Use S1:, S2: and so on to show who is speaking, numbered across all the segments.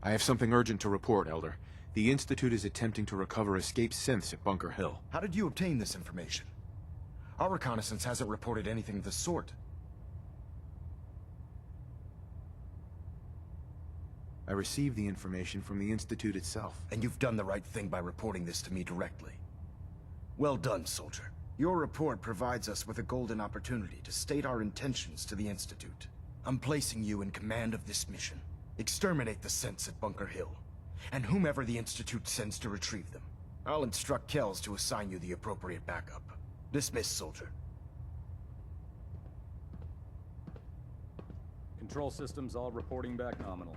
S1: I have something urgent to report, Elder. The Institute is attempting to recover escaped synths at Bunker Hill.
S2: How did you obtain this information? Our reconnaissance hasn't reported anything of the sort.
S1: I received the information from the Institute itself.
S2: And you've done the right thing by reporting this to me directly. Well done, soldier. Your report provides us with a golden opportunity to state our intentions to the Institute. I'm placing you in command of this mission. Exterminate the synths at Bunker Hill, and whomever the Institute sends to retrieve them. I'll instruct Kells to assign you the appropriate backup. Dismiss, soldier.
S3: Control systems all reporting back nominal.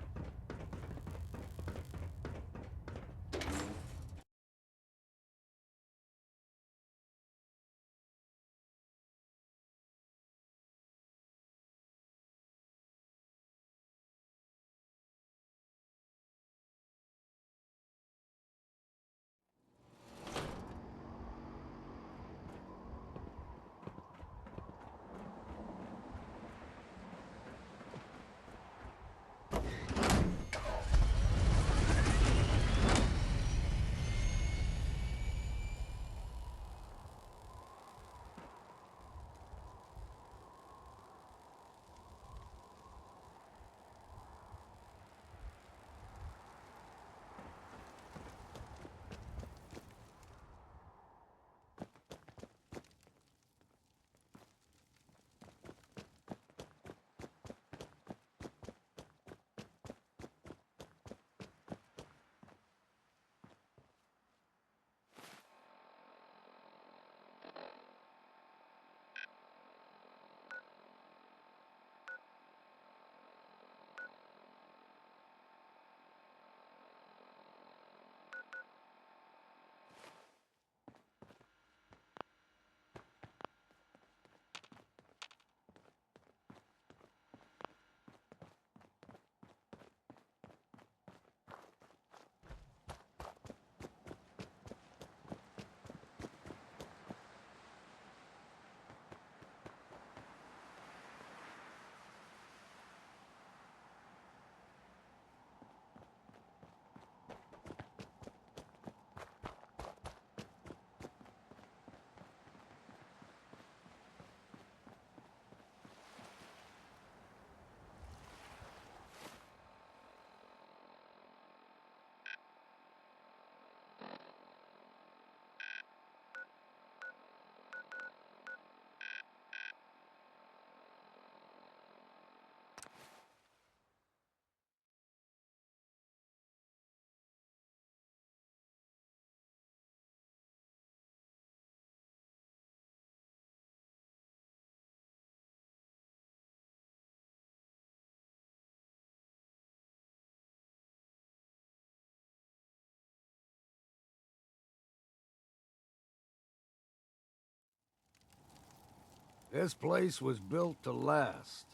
S4: This place was built to last.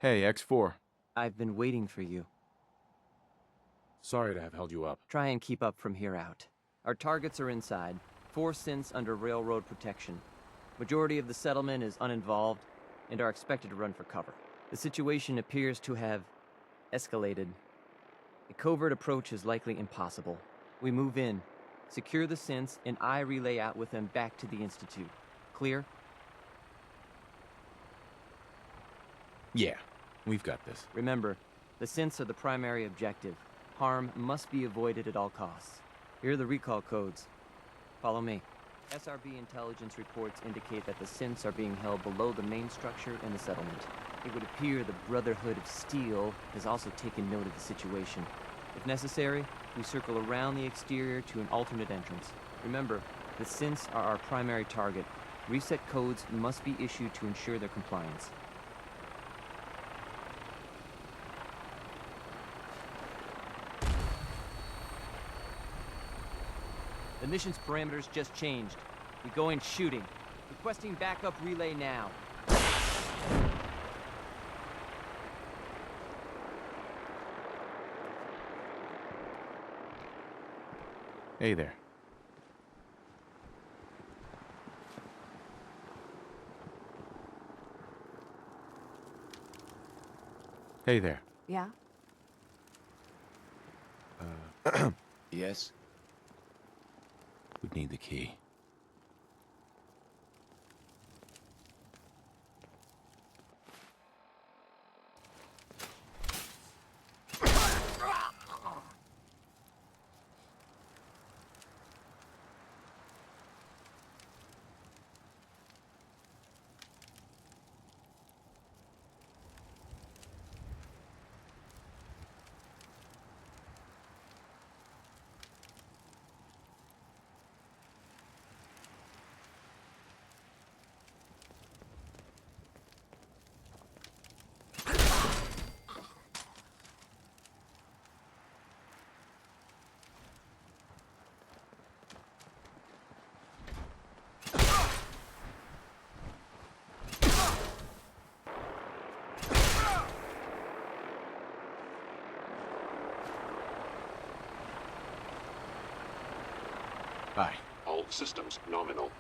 S1: Hey, X4.
S5: I've been waiting for you.
S1: Sorry to have held you up.
S5: Try and keep up from here out. Our targets are inside, 4 synths under railroad protection. Majority of the settlement is uninvolved and are expected to run for cover. The situation appears to have escalated. A covert approach is likely impossible. We move in, secure the synths, and I relay out with them back to the Institute. Clear?
S1: Yeah, we've got this.
S5: Remember, the synths are the primary objective. Harm must be avoided at all costs. Here are the recall codes. Follow me. SRB intelligence reports indicate that the synths are being held below the main structure in the settlement. It would appear the Brotherhood of Steel has also taken note of the situation. If necessary, we circle around the exterior to an alternate entrance. Remember, the synths are our primary target. Reset codes must be issued to ensure their compliance. The mission's parameters just changed. We go in shooting. Requesting backup relay now.
S1: Hey there. Hey there.
S6: Yeah?
S7: Yes?
S1: Would need the key. Bye.
S8: All systems nominal.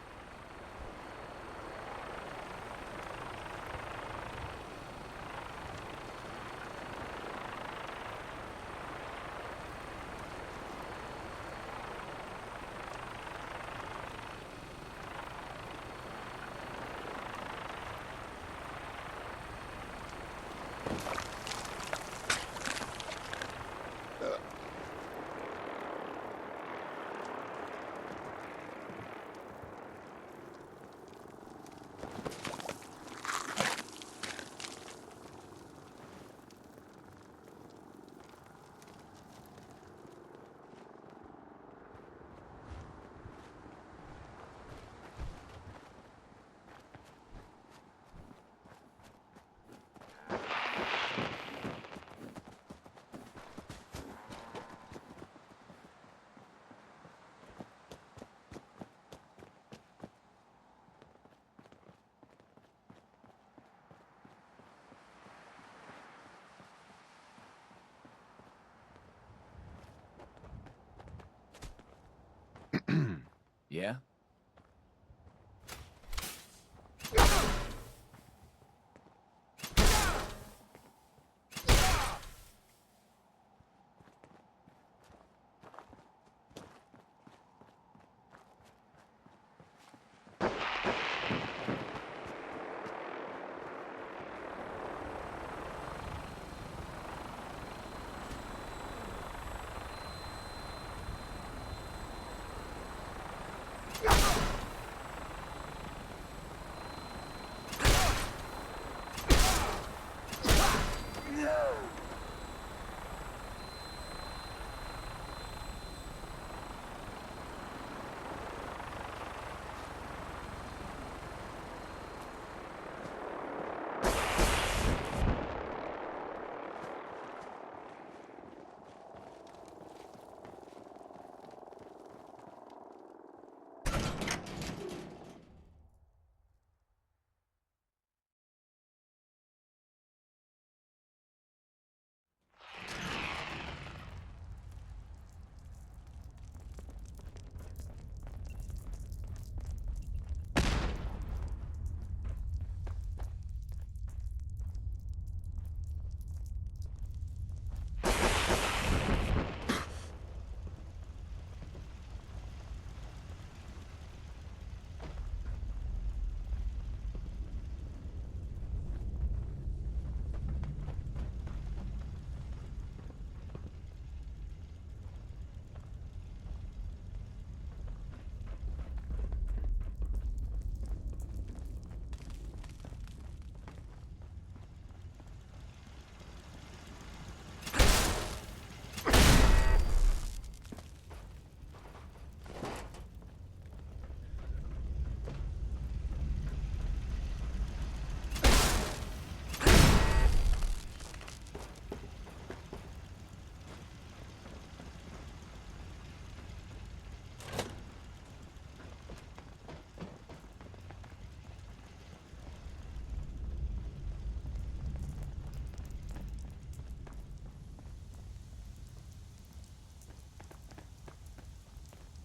S7: Yeah?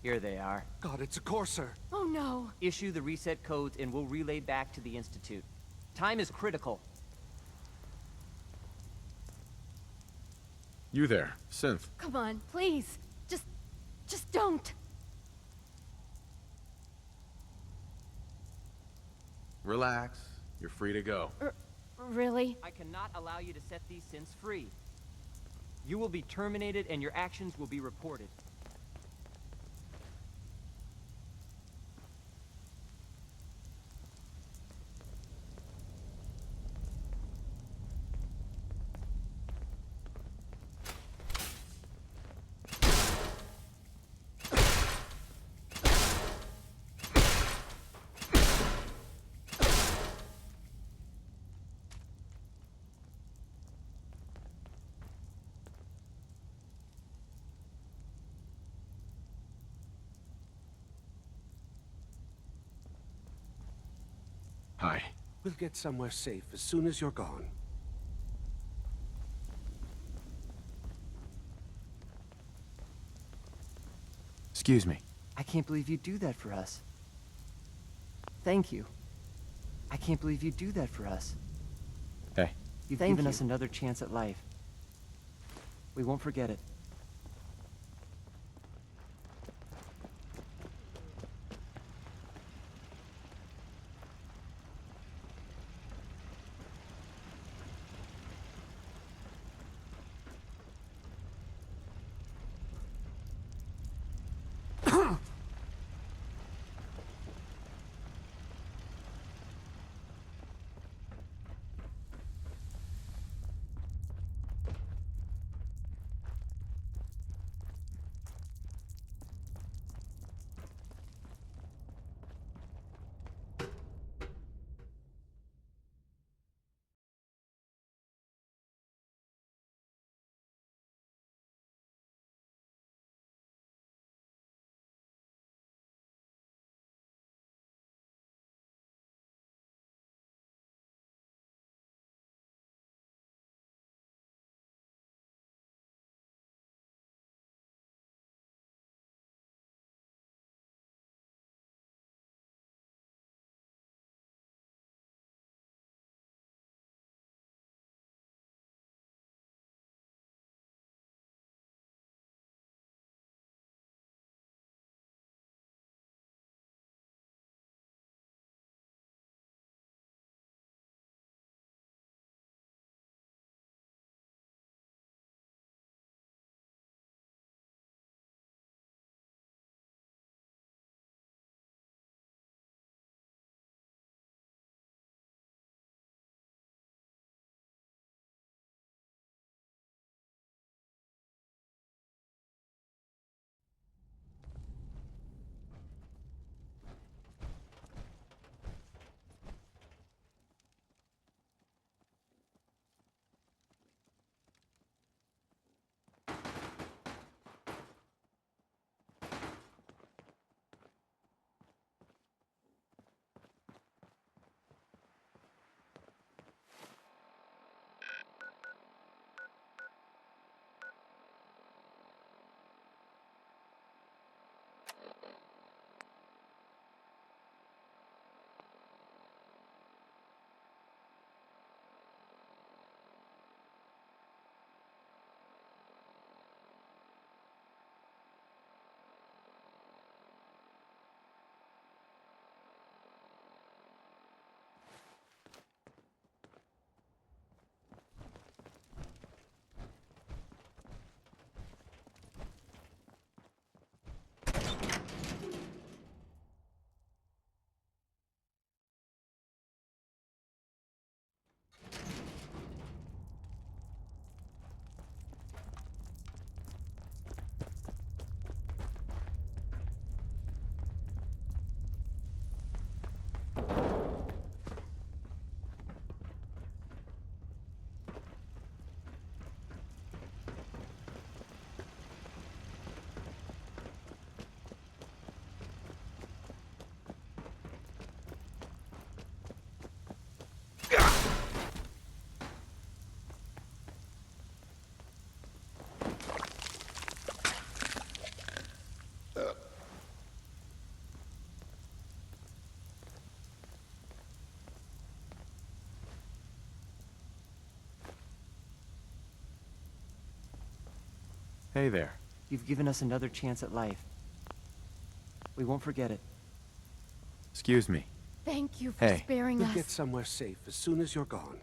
S5: Here they are.
S6: God, it's a Courser.
S9: Oh no!
S5: Issue the reset codes and we'll relay back to the Institute. Time is critical.
S1: You there, Synth.
S9: Come on, please! Just don't!
S1: Relax. You're free to go.
S9: Really?
S5: I cannot allow you to set these synths free. You will be terminated and your actions will be reported.
S1: Hi.
S6: We'll get somewhere safe as soon as you're gone.
S1: Excuse me.
S5: I can't believe you do that for us. Thank you. I can't believe you do that for us.
S1: Hey.
S5: You've
S9: Thank
S5: given
S9: you.
S5: us another chance at life. We won't forget it.
S1: Hey there.
S5: You've given us another chance at life. We won't forget it.
S1: Excuse me.
S9: Thank you for
S1: Hey.
S9: sparing
S6: We'll
S9: us.
S6: get somewhere safe as soon as you're gone.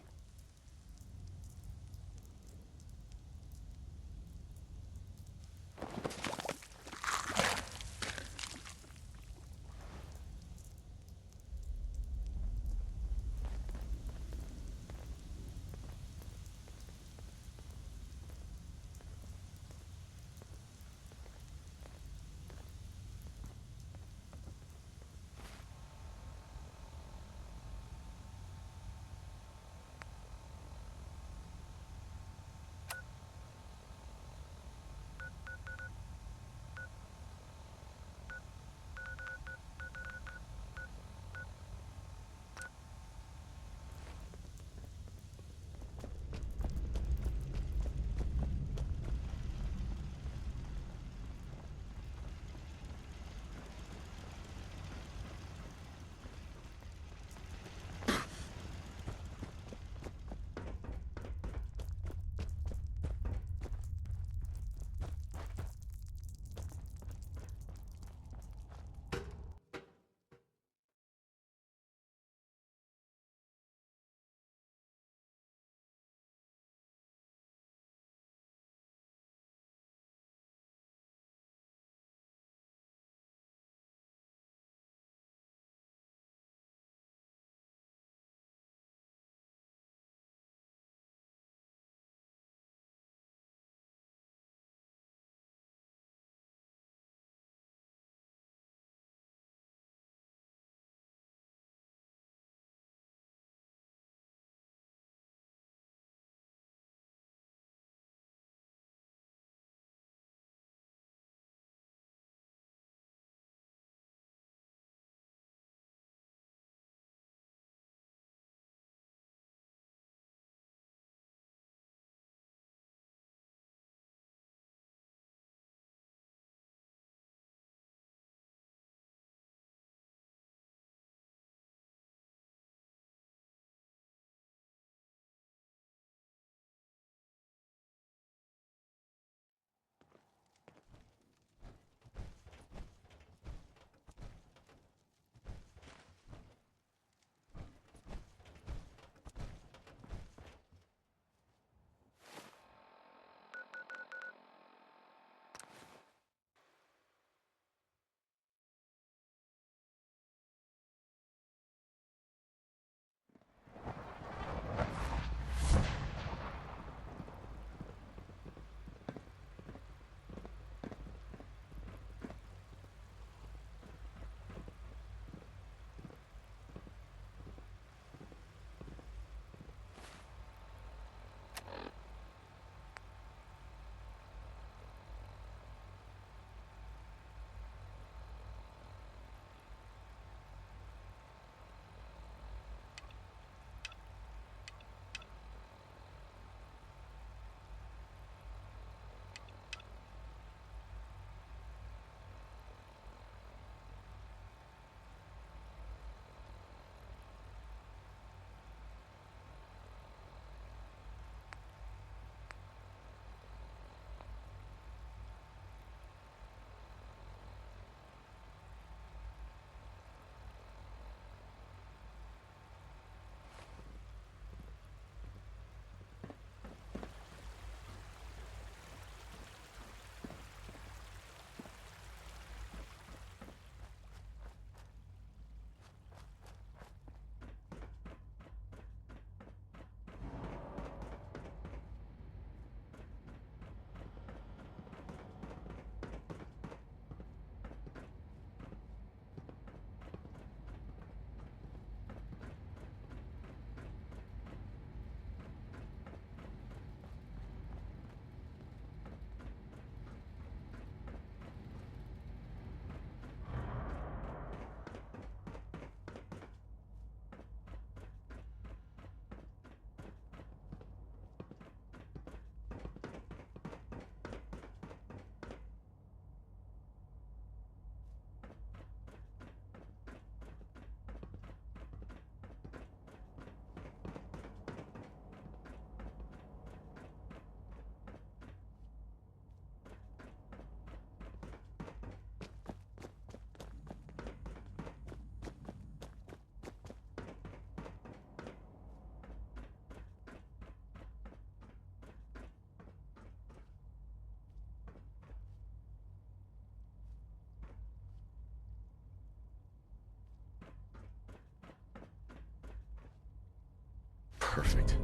S1: Perfect.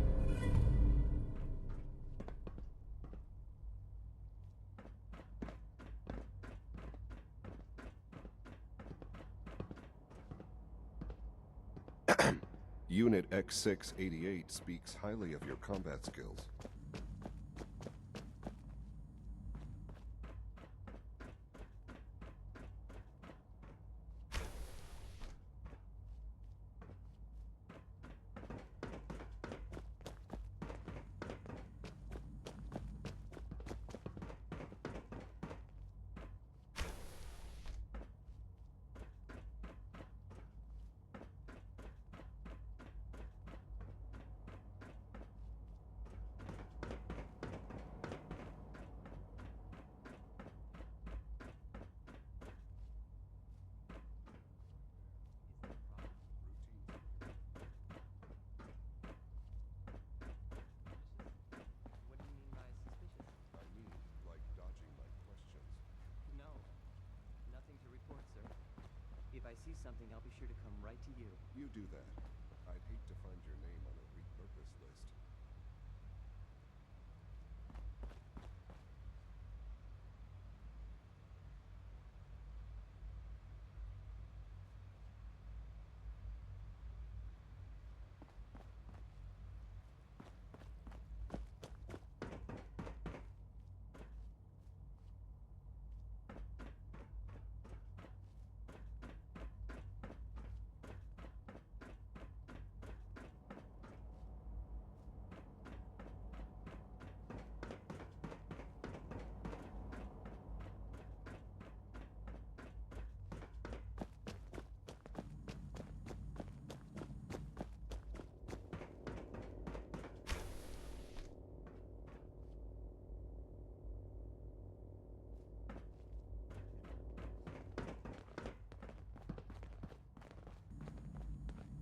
S10: Unit X688 speaks highly of your combat skills.
S5: What do you mean by suspicious?
S10: I mean, like dodging my questions.
S5: No. Nothing to report, sir. If I see something, I'll be sure to come right to you.
S10: You do that. I'd hate to find your name on a repurpose list.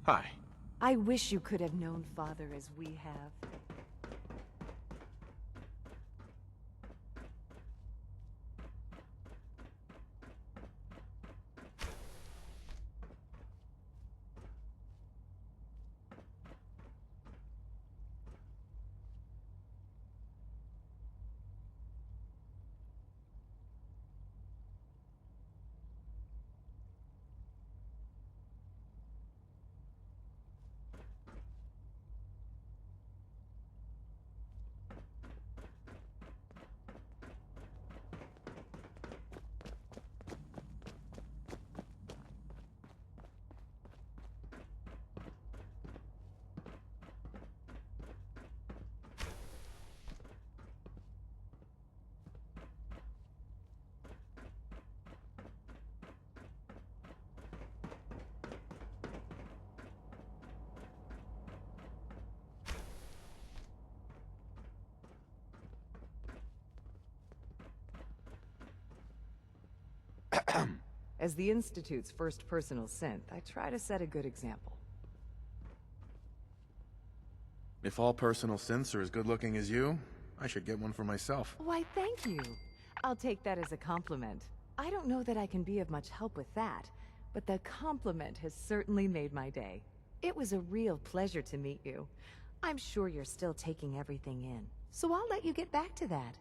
S1: Hi.
S11: I wish you could have known Father as we have. As the Institute's first personal synth, I try to set a good example.
S1: If all personal synths are as good looking as you, I should get one for myself.
S11: Why, thank you. I'll take that as a compliment. I don't know that I can be of much help with that, but the compliment has certainly made my day. It was a real pleasure to meet you. I'm sure you're still taking everything in, so I'll let you get back to that.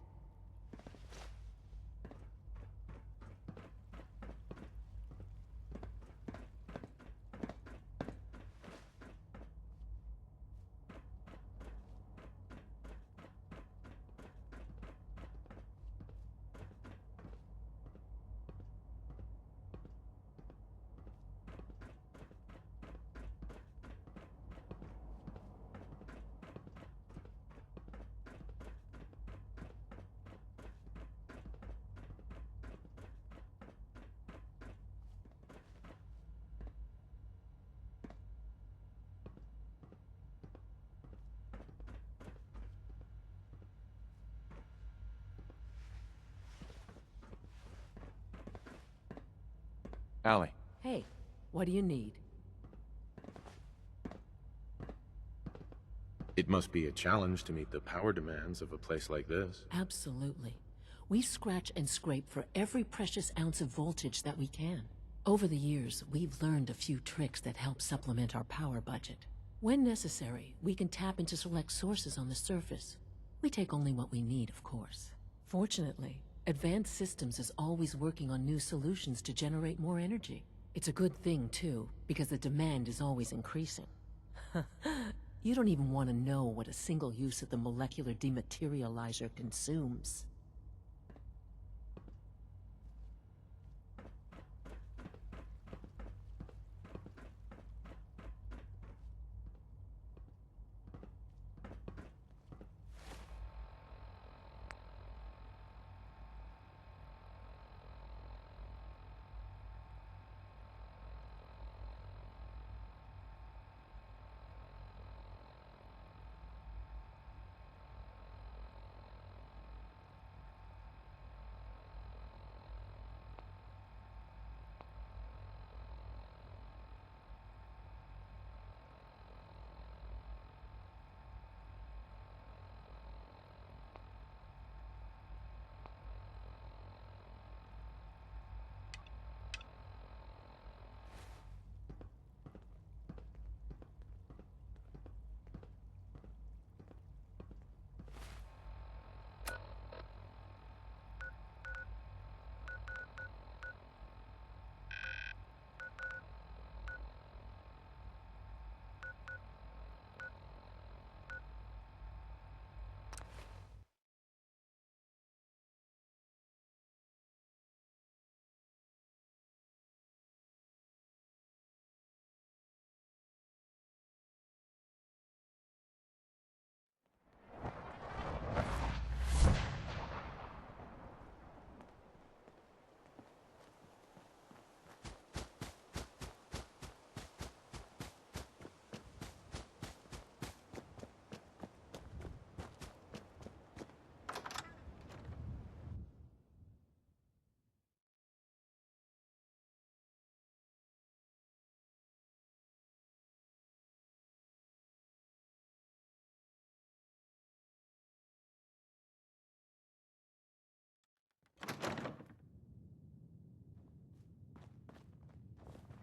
S1: Allie.
S11: Hey, what do you need?
S1: It must be a challenge to meet the power demands of a place like this.
S12: Absolutely. We scratch and scrape for every precious ounce of voltage that we can. Over the years, we've learned a few tricks that help supplement our power budget. When necessary, we can tap into select sources on the surface. We take only what we need, of course. Fortunately, Advanced Systems is always working on new solutions to generate more energy. It's a good thing, too, because the demand is always increasing. You don't even want to know what a single use of the molecular dematerializer consumes.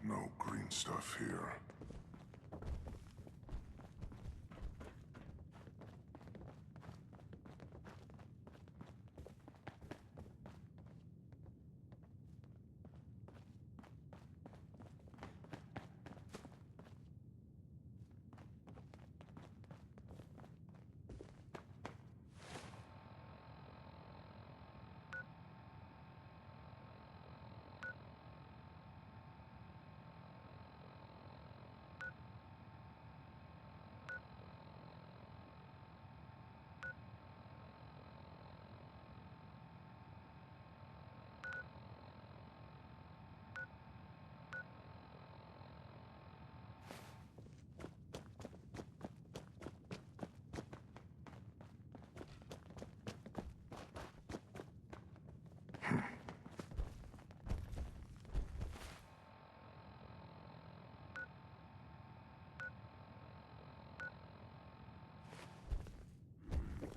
S10: No green stuff here.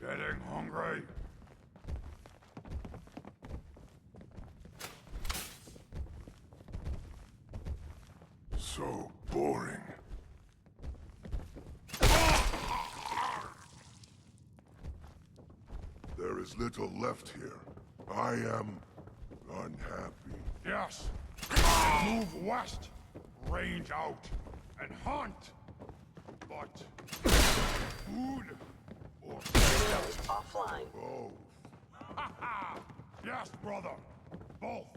S10: Getting hungry? So boring. There is little left here. I am unhappy.
S13: Yes. Move west. Range out. And hunt. But food or
S12: Offline.
S13: both. Ha ha! Yes, brother. Both.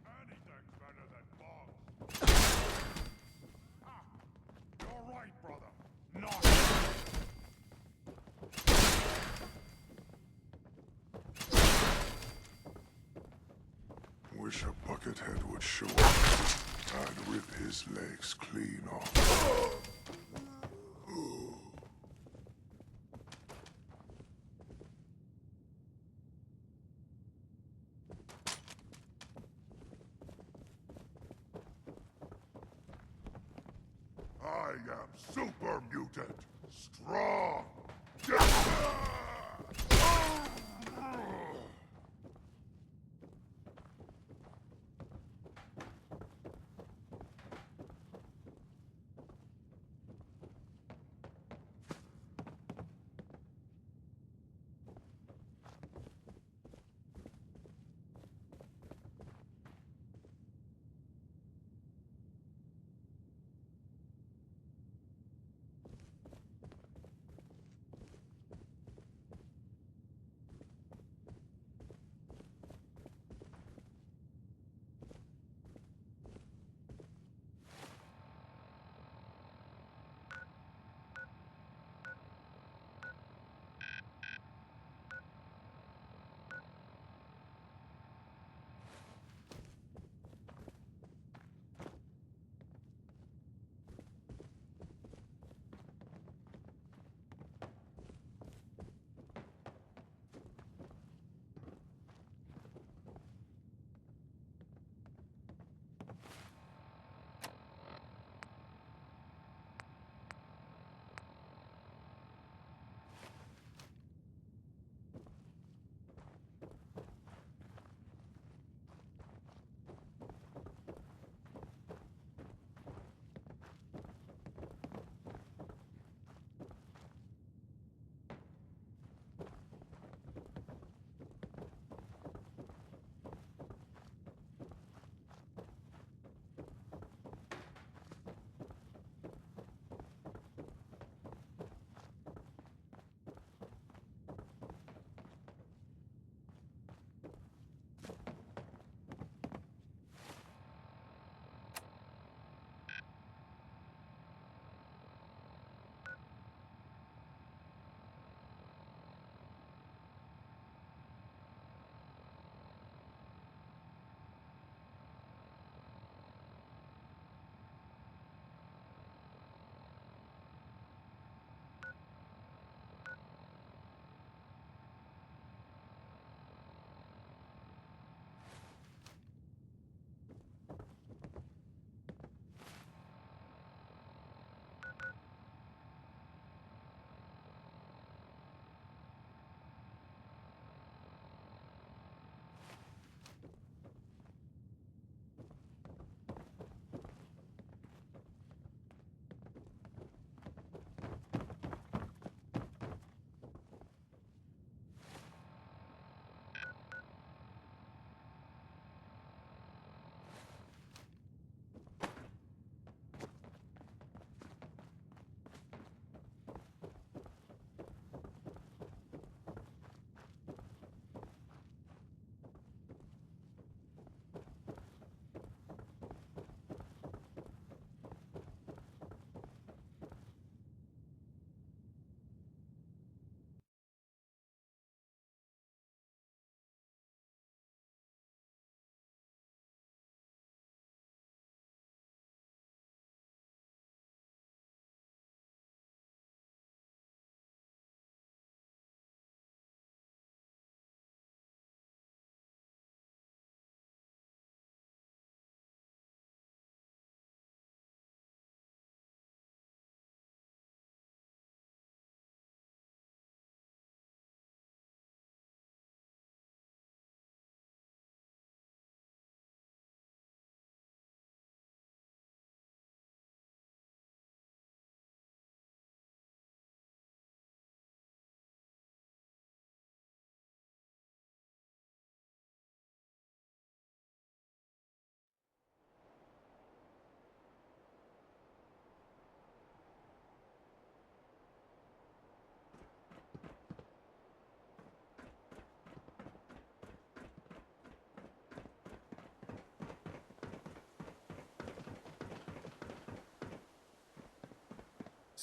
S13: Anything's better than bombs. Ha! You're right, brother. Not.
S10: Wish a buckethead would show up. I'd rip his legs clean off.
S13: am super mutant. Strong.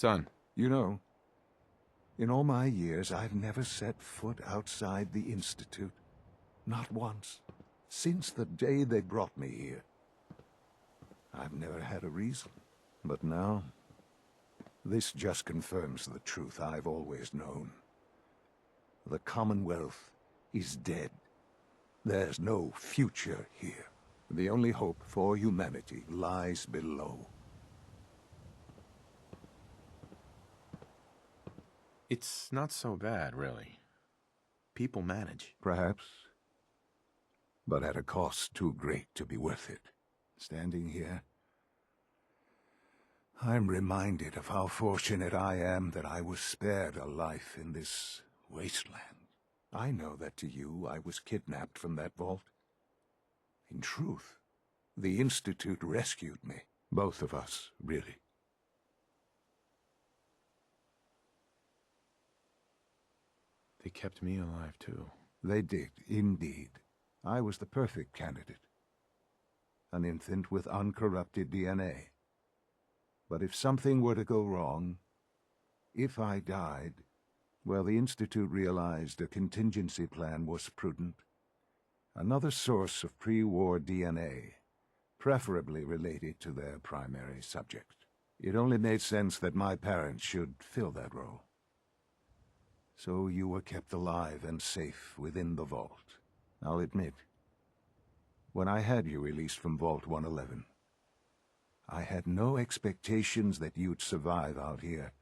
S1: Son.
S4: You know, in all my years, I've never set foot outside the Institute. Not once. Since the day they brought me here. I've never had a reason. But now, this just confirms the truth I've always known. The Commonwealth is dead. There's no future here. The only hope for humanity lies below.
S1: It's not so bad, really. People manage.
S4: Perhaps, but at a cost too great to be worth it. Standing here, I'm reminded of how fortunate I am that I was spared a life in this wasteland. I know that to you I was kidnapped from that vault. In truth, the Institute rescued me. Both of us, really.
S1: They kept me alive, too.
S4: They did, indeed. I was the perfect candidate. An infant with uncorrupted DNA. But if something were to go wrong, if I died, well, the Institute realized a contingency plan was prudent. Another source of pre-war DNA, preferably related to their primary subject. It only made sense that my parents should fill that role. So you were kept alive and safe within the vault. I'll admit, when I had you released from Vault 111, I had no expectations that you'd survive out here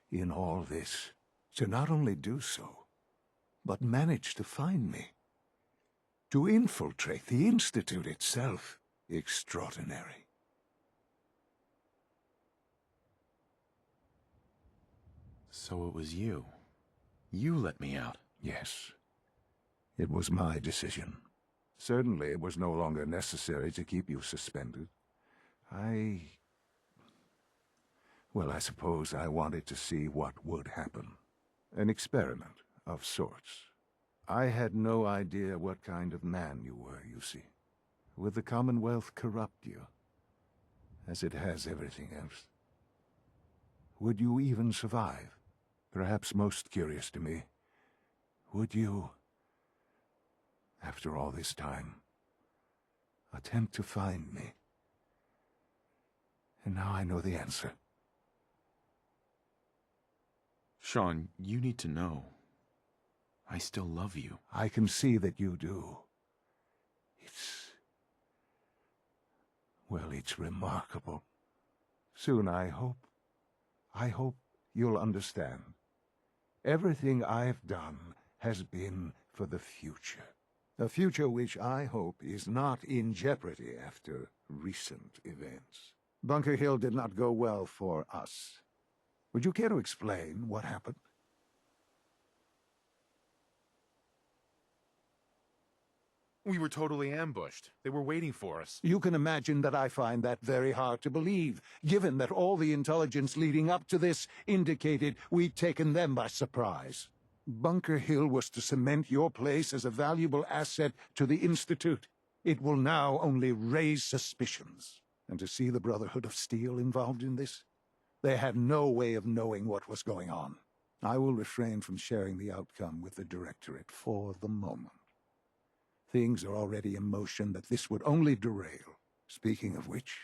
S4: in all this. To not only do so, but manage to find me. To infiltrate the Institute itself. Extraordinary.
S1: So it was you. You let me out.
S4: Yes. It was my decision. Certainly it was no longer necessary to keep you suspended. Well, I suppose I wanted to see what would happen. An experiment of sorts. I had no idea what kind of man you were, you see. Would the Commonwealth corrupt you, as it has everything else? Would you even survive? Perhaps most curious to me, would you, after all this time, attempt to find me? And now I know the answer.
S1: Sean, you need to know. I still love you.
S4: I can see that you do. Well, it's remarkable. Soon, I hope you'll understand. Everything I've done has been for the future. A future which I hope is not in jeopardy after recent events. Bunker Hill did not go well for us. Would you care to explain what happened?
S1: We were totally ambushed. They were waiting for us.
S4: You can imagine that I find that very hard to believe, given that all the intelligence leading up to this indicated we'd taken them by surprise. Bunker Hill was to cement your place as a valuable asset to the Institute. It will now only raise suspicions. And to see the Brotherhood of Steel involved in this? They had no way of knowing what was going on. I will refrain from sharing the outcome with the Directorate for the moment. Things are already in motion that this would only derail. Speaking of which,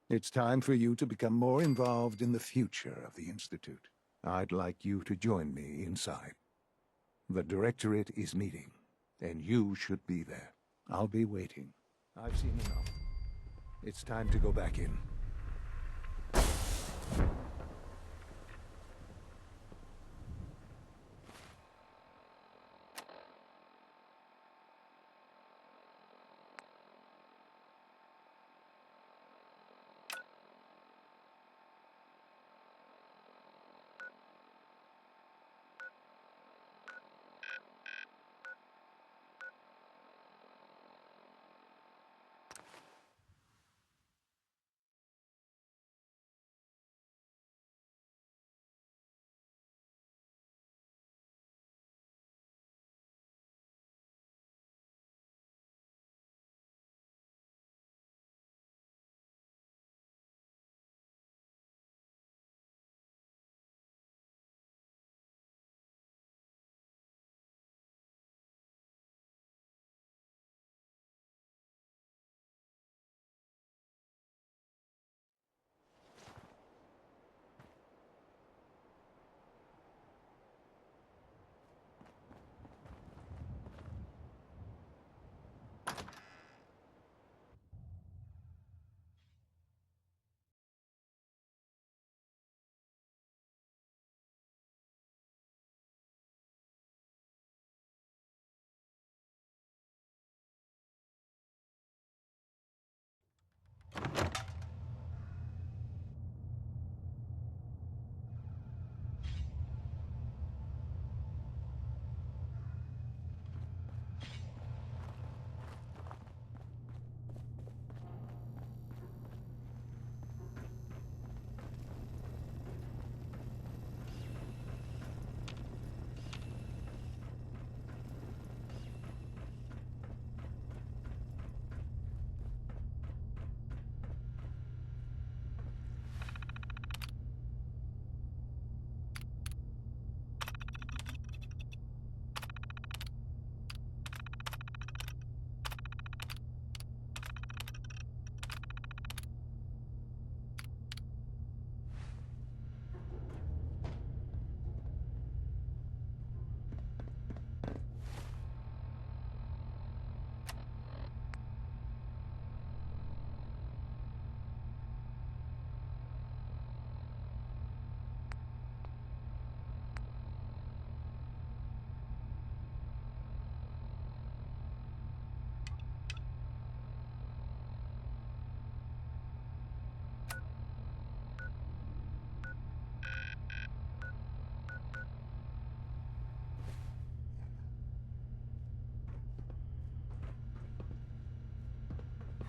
S4: it's time for you to become more involved in the future of the Institute. I'd like you to join me inside. The Directorate is meeting, and you should be there. I'll be waiting. I've seen enough. It's time to go back in.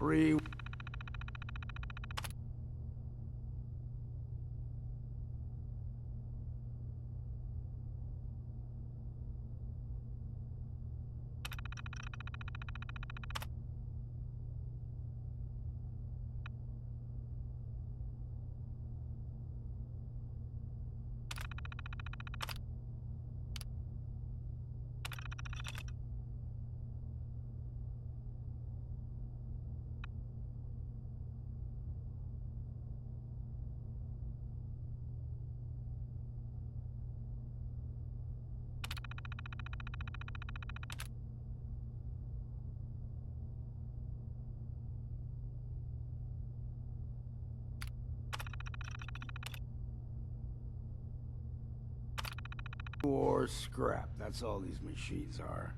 S6: Free. Or scrap. That's all these machines are.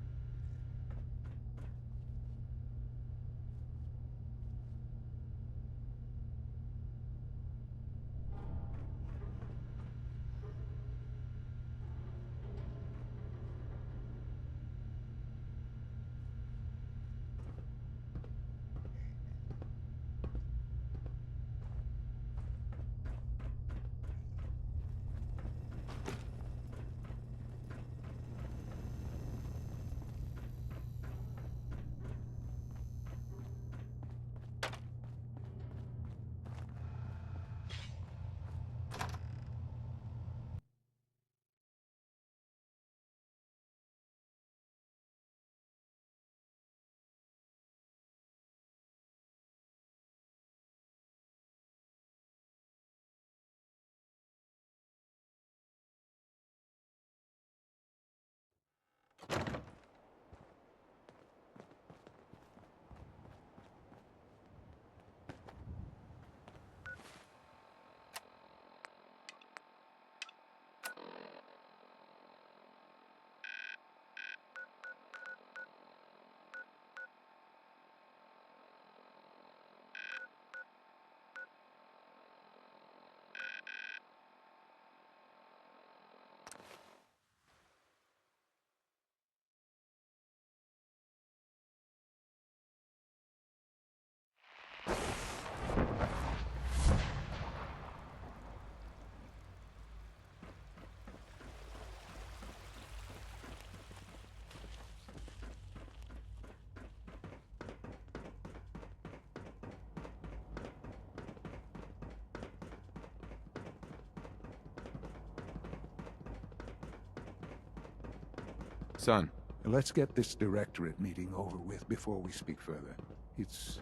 S1: Son.
S4: Let's get this directorate meeting over with before we speak further. It's...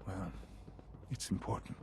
S4: well, it's important.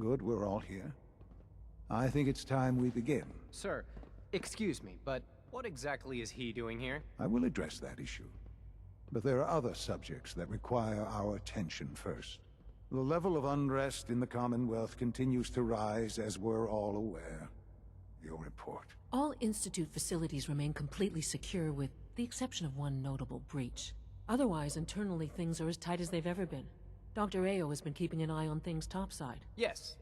S4: Good, we're all here. I think it's time we begin.
S14: Sir, excuse me, but what exactly is he doing here?
S4: I will address that issue. But there are other subjects that require our attention first. The level of unrest in the Commonwealth continues to rise, as we're all aware. Your report.
S12: All Institute facilities remain completely secure with the exception of one notable breach. Otherwise, internally things are as tight as they've ever been. Dr. Ayo has been keeping an eye on things topside.
S14: Yes,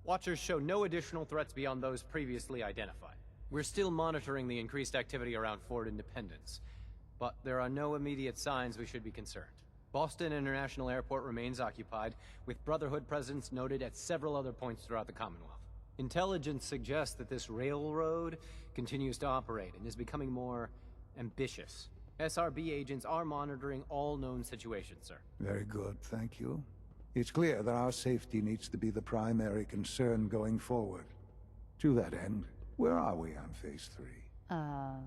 S14: Watchers show no additional threats beyond those previously identified. We're still monitoring the increased activity around Fort Independence, but there are no immediate signs we should be concerned. Boston International Airport remains occupied, with Brotherhood presence noted at several other points throughout the Commonwealth. Intelligence suggests that this railroad continues to operate and is becoming more ambitious. SRB agents are monitoring all known situations, sir.
S4: Very good, thank you. It's clear that our safety needs to be the primary concern going forward. To that end, where are we on Phase 3?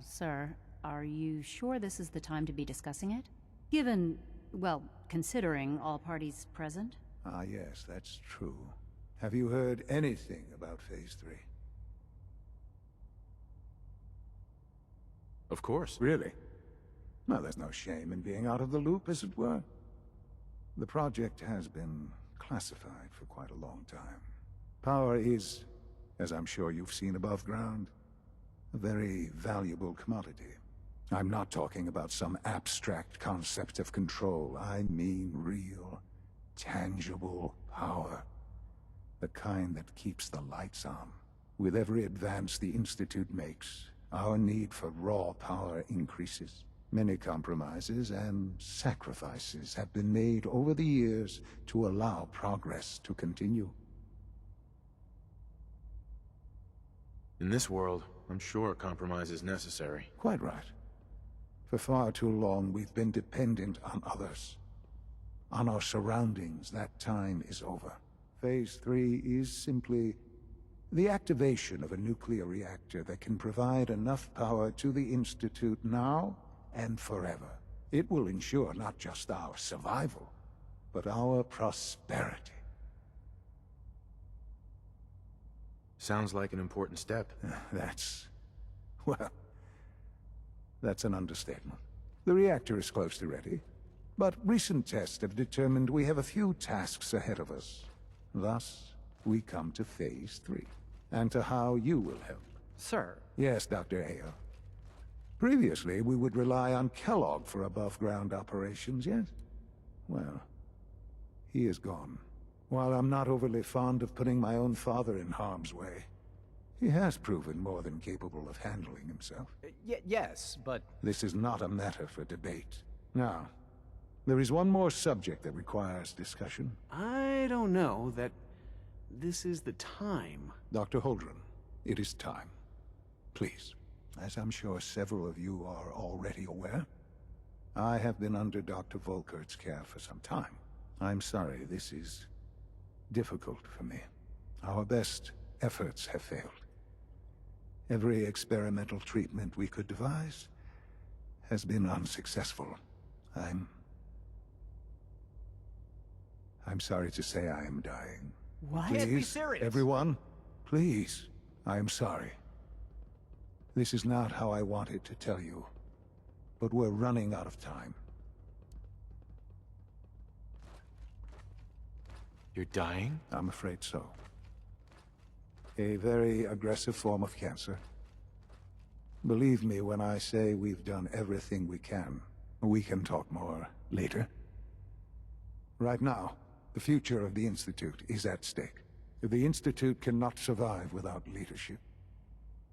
S15: Sir, are you sure this is the time to be discussing it? Given, well, considering all parties present?
S4: Ah, yes, that's true. Have you heard anything about Phase 3?
S1: Of course.
S4: Really? Well, there's no shame in being out of the loop, as it were. The project has been classified for quite a long time. Power is, as I'm sure you've seen above ground, a very valuable commodity. I'm not talking about some abstract concept of control. I mean real, tangible power. The kind that keeps the lights on. With every advance the Institute makes, our need for raw power increases. Many compromises and sacrifices have been made over the years to allow progress to continue.
S1: In this world, I'm sure compromise is necessary.
S4: Quite right. For far too long, we've been dependent on others. On our surroundings. That time is over. Phase 3 is simply the activation of a nuclear reactor that can provide enough power to the Institute now and forever. It will ensure not just our survival, but our prosperity.
S1: Sounds like an important step.
S4: Well, that's an understatement. The reactor is close to ready, but recent tests have determined we have a few tasks ahead of us. Thus, we come to Phase 3, and to how you will help.
S14: Sir?
S4: Yes, Dr. Ayo. Previously, we would rely on Kellogg for above-ground operations, yes? Well, he is gone. While I'm not overly fond of putting my own father in harm's way, he has proven more than capable of handling himself.
S14: Yes, but...
S4: This is not a matter for debate. Now, there is one more subject that requires discussion.
S7: I don't know that this is the time.
S4: Dr. Holdren, it is time. Please. As I'm sure several of you are already aware, I have been under Dr. Volkert's care for some time. I'm sorry, this is difficult for me. Our best efforts have failed. Every experimental treatment we could devise has been unsuccessful. I'm sorry to say I am dying.
S15: What?
S4: Please,
S14: Can't be serious.
S4: Everyone, please. I am sorry. This is not how I wanted to tell you, but we're running out of time.
S1: You're dying?
S4: I'm afraid so. A very aggressive form of cancer. Believe me when I say we've done everything we can. We can talk more later. Right now, the future of the Institute is at stake. The Institute cannot survive without leadership.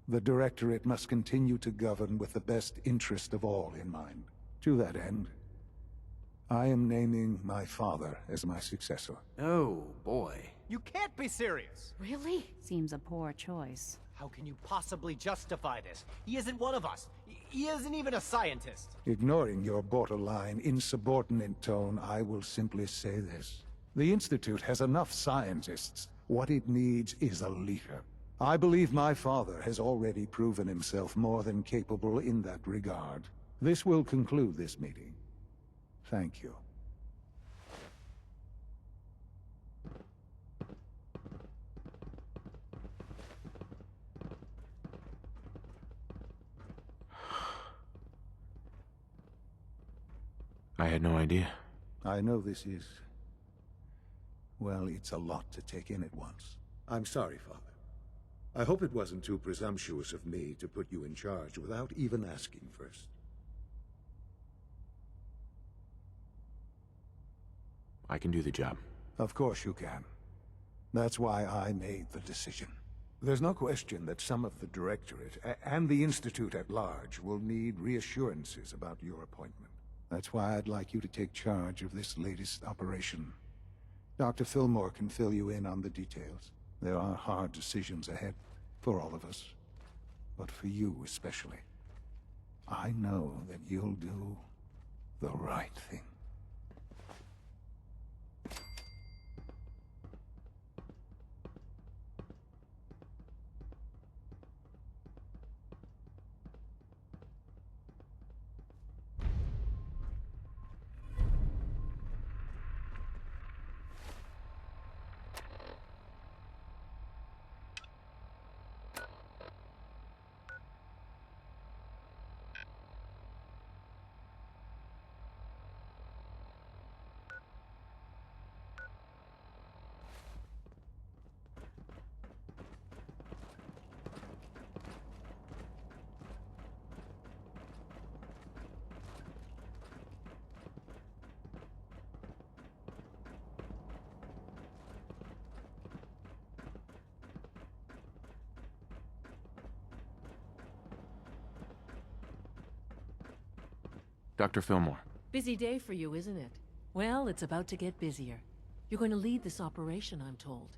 S4: The Directorate must continue to govern with the best interest of all in mind. To that end, I am naming my father as my successor.
S7: Oh, boy.
S14: You can't be serious!
S15: Really? Seems a poor choice.
S14: How can you possibly justify this? He isn't one of us. He isn't even a scientist.
S4: Ignoring your borderline, insubordinate tone, I will simply say this. The Institute has enough scientists. What it needs is a leader. I believe my father has already proven himself more than capable in that regard. This will conclude this meeting. Thank you.
S1: I had no idea.
S4: I know this is... well, it's a lot to take in at once.
S16: I'm sorry, Father. I hope it wasn't too presumptuous of me to put you in charge without even asking first.
S1: I can do the job.
S4: Of course you can. That's why I made the decision. There's no question that some of the Directorate and the Institute at large will need reassurances about your appointment. That's why I'd like you to take charge of this latest operation. Dr. Fillmore can fill you in on the details. There are hard decisions ahead for all of us, but for you especially. I know that you'll do the right thing.
S1: Dr. Fillmore.
S12: Busy day for you, isn't it? Well, it's about to get busier. You're going to lead this operation, I'm told.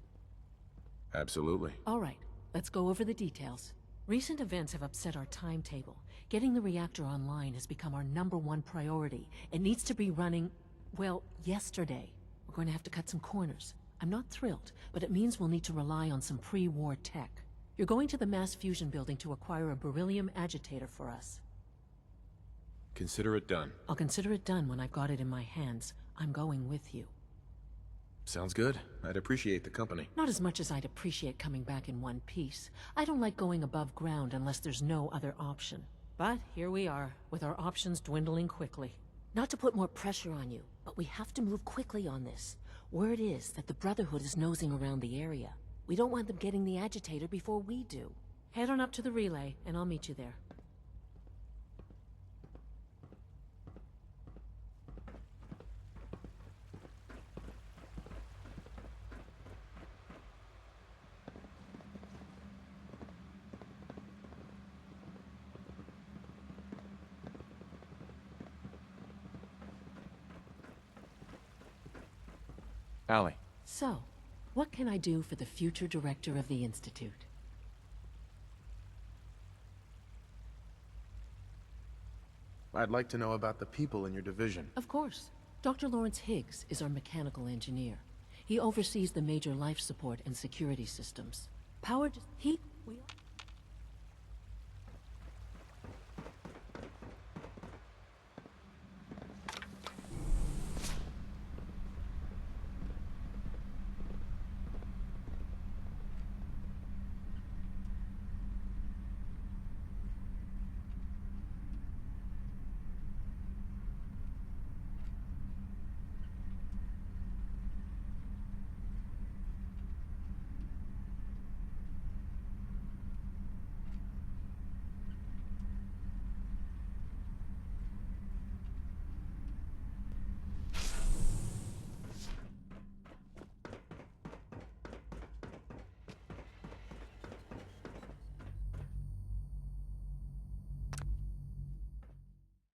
S1: Absolutely.
S12: All right, let's go over the details. Recent events have upset our timetable. Getting the reactor online has become our #1 priority. It needs to be running, well, yesterday. We're going to have to cut some corners. I'm not thrilled, but it means we'll need to rely on some pre-war tech. You're going to the Mass Fusion building to acquire a beryllium agitator for us.
S1: Consider it done.
S12: I'll consider it done when I've got it in my hands. I'm going with you.
S1: Sounds good. I'd appreciate the company.
S12: Not as much as I'd appreciate coming back in one piece. I don't like going above ground unless there's no other option. But here we are, with our options dwindling quickly. Not to put more pressure on you, but we have to move quickly on this. Word is that the Brotherhood is nosing around the area. We don't want them getting the agitator before we do. Head on up to the relay, and I'll meet you there.
S1: Allie.
S12: So, what can I do for the future director of the Institute?
S1: I'd like to know about the people in your division.
S12: Of course. Dr. Lawrence Higgs is our mechanical engineer. He oversees the major life support and security systems. We